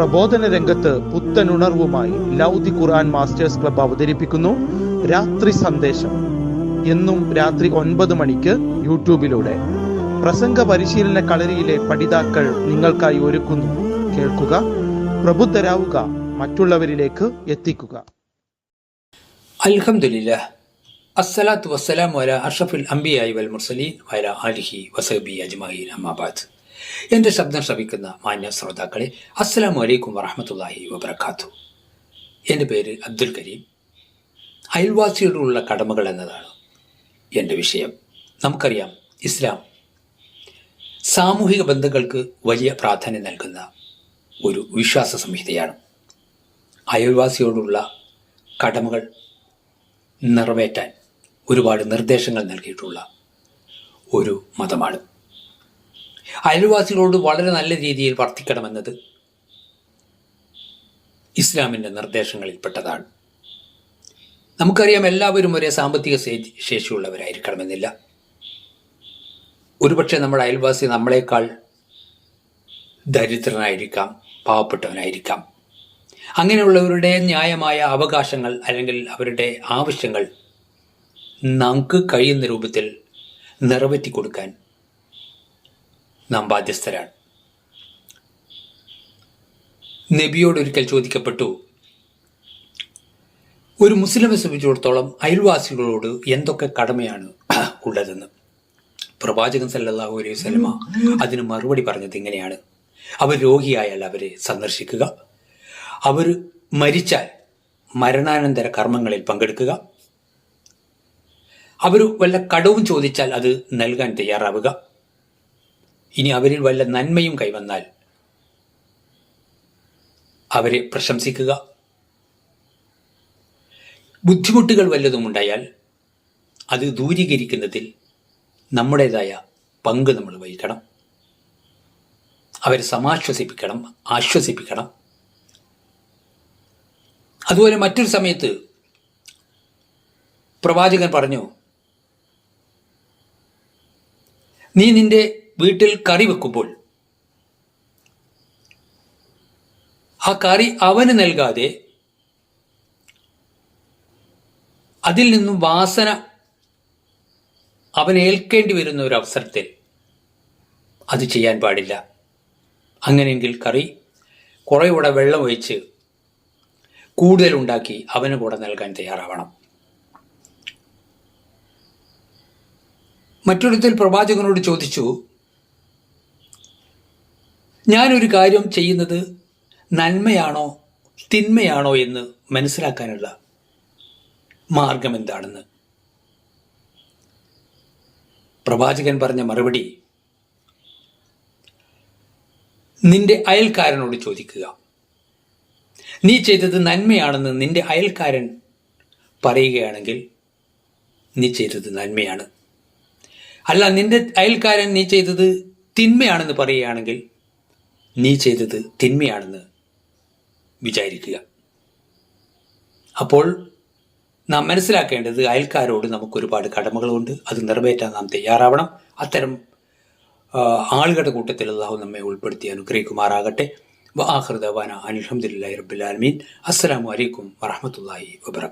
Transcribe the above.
പ്രബോധന രംഗത്ത് പുത്തനുണർവുമായി love the Quran masters club അവതരിപ്പിക്കുന്നു രാത്രി സന്ദേശം. എന്നും രാത്രി 9 മണിക്ക് യൂട്യൂബിലൂടെ പ്രസംഗ പരിശീലന കളരിയിലെ പഠിതാക്കൾ നിങ്ങൾക്കായി ഒരുക്കുന്നു. കേൾക്കുക, പ്രബുദ്ധരാവുക, മറ്റുള്ളവരിലേക്ക് എത്തിക്കുക. അൽഹംദുലില്ലാഹ്, അസ്സലാത്തു വസ്സലാമു അലാ അഷ്റഫിൽ അംബിയായി വൽ മുർസലീൻ വഅലാ ആലിഹി വസഹ്ബിഹി അജ്മഈൻ, അമ്മാ ബഅദ്. എൻ്റെ ശബ്ദം ശ്രവിക്കുന്ന മാന്യ ശ്രോതാക്കളെ, അസ്സലാമു അലൈക്കും വറഹ്മത്തുള്ളാഹി വബറകാതുഹു. എൻ്റെ പേര് അബ്ദുൽ കരീം. അയൽവാസിയോടുള്ള കടമകൾ എന്നതാണ് എൻ്റെ വിഷയം. നമുക്കറിയാം, ഇസ്ലാം സാമൂഹിക ബന്ധങ്ങൾക്ക് വലിയ പ്രാധാന്യം നൽകുന്ന ഒരു വിശ്വാസ സംഹിതയാണ്. അയൽവാസിയോടുള്ള കടമകൾ നിറവേറ്റാൻ ഒരുപാട് നിർദ്ദേശങ്ങൾ നൽകിയിട്ടുള്ള ഒരു മതമാണ്. അയൽവാസികളോട് വളരെ നല്ല രീതിയിൽ വർത്തിക്കണമെന്നത് ഇസ്ലാമിൻ്റെ നിർദ്ദേശങ്ങളിൽപ്പെട്ടതാണ്. നമുക്കറിയാം, എല്ലാവരും ഒരേ സാമ്പത്തിക ശേഷിയുള്ളവരായിരിക്കണമെന്നില്ല. ഒരുപക്ഷെ നമ്മുടെ അയൽവാസി നമ്മളെക്കാൾ ദരിദ്രനായിരിക്കാം, പാവപ്പെട്ടവനായിരിക്കാം. അങ്ങനെയുള്ളവരുടെ ന്യായമായ അവകാശങ്ങൾ അല്ലെങ്കിൽ അവരുടെ ആവശ്യങ്ങൾ നമുക്ക് കഴിയുന്ന രൂപത്തിൽ നിറവേറ്റി കൊടുക്കാൻ നാം ബാധ്യസ്ഥരാണ്. നബിയോട് ഒരിക്കൽ ചോദിക്കപ്പെട്ടു, ഒരു മുസ്ലിമെ സംബന്ധിച്ചിടത്തോളം അയൽവാസികളോട് എന്തൊക്കെ കടമയാണ് ഉള്ളതെന്ന്. പ്രവാചകൻ സല്ലല്ലാഹു അലൈഹി വസല്ലമ അതിന് മറുപടി പറഞ്ഞത് ഇങ്ങനെയാണ്: അവർ രോഗിയായാൽ അവരെ സന്ദർശിക്കുക, അവർ മരിച്ചാൽ മരണാനന്തര കർമ്മങ്ങളിൽ പങ്കെടുക്കുക, അവർ വല്ല കടവും ചോദിച്ചാൽ അത് നൽകാൻ തയ്യാറാവുക, ഇനി അവരിൽ വല്ല നന്മയും കൈവന്നാൽ അവരെ പ്രശംസിക്കുക, ബുദ്ധിമുട്ടുകൾ വല്ലതും ഉണ്ടായാൽ അത് ദൂരീകരിക്കുന്നതിൽ നമ്മുടേതായ പങ്ക് നമ്മൾ വഹിക്കണം, അവരെ സമാശ്വസിപ്പിക്കണം, ആശ്വസിപ്പിക്കണം. അതുപോലെ മറ്റൊരു സമയത്ത് പ്രവാചകൻ പറഞ്ഞു, നീ നിന്റെ വീട്ടിൽ കറി വെക്കുമ്പോൾ ആ കറി അവന് നൽകാതെ അതിൽ നിന്നും വാസന അവൻ ഏൽക്കേണ്ടി വരുന്ന ഒരു അവസരത്തിൽ അത് ചെയ്യാൻ പാടില്ല. അങ്ങനെയെങ്കിൽ കറി കുറേ കൂടെ വെള്ളം ഒഴിച്ച് കൂടുതലുണ്ടാക്കി അവന് കൂടെ നൽകാൻ തയ്യാറാവണം. മറ്റൊരിടത്തിൽ പ്രവാചകനോട് ചോദിച്ചു, ഞാനൊരു കാര്യം ചെയ്യുന്നത് നന്മയാണോ തിന്മയാണോ എന്ന് മനസ്സിലാക്കാനുള്ള മാർഗം എന്താണെന്ന്. പ്രവാചകൻ പറഞ്ഞ മറുപടി, നിന്റെ അയൽക്കാരനോട് ചോദിക്കുക. നീ ചെയ്തത് നന്മയാണെന്ന് നിന്റെ അയൽക്കാരൻ പറയുകയാണെങ്കിൽ നീ ചെയ്തത് നന്മയാണ്. അല്ല, നിന്റെ അയൽക്കാരൻ നീ ചെയ്തത് തിന്മയാണെന്ന് പറയുകയാണെങ്കിൽ നീ ചെയ്തത് തിന്മയാണെന്ന് വിചാരിക്കുക. അപ്പോൾ നാം മനസ്സിലാക്കേണ്ടത്, അയൽക്കാരോട് നമുക്കൊരുപാട് കടമകളുണ്ട്, അത് നിറവേറ്റാൻ നാം തയ്യാറാവണം. അത്തരം ആളുകളുടെ കൂട്ടത്തിൽ അല്ലാഹു നമ്മെ ഉൾപ്പെടുത്തി അനുഗ്രഹിക്കുമാറാകട്ടെ. വആഖിറു ദഅവാനാ അൽഹംദുലില്ലാഹി റബ്ബിൽ ആലമീൻ. അസ്സലാമു അലൈക്കും വറഹ്മത്തുള്ളാഹി വബറകാതുഹു.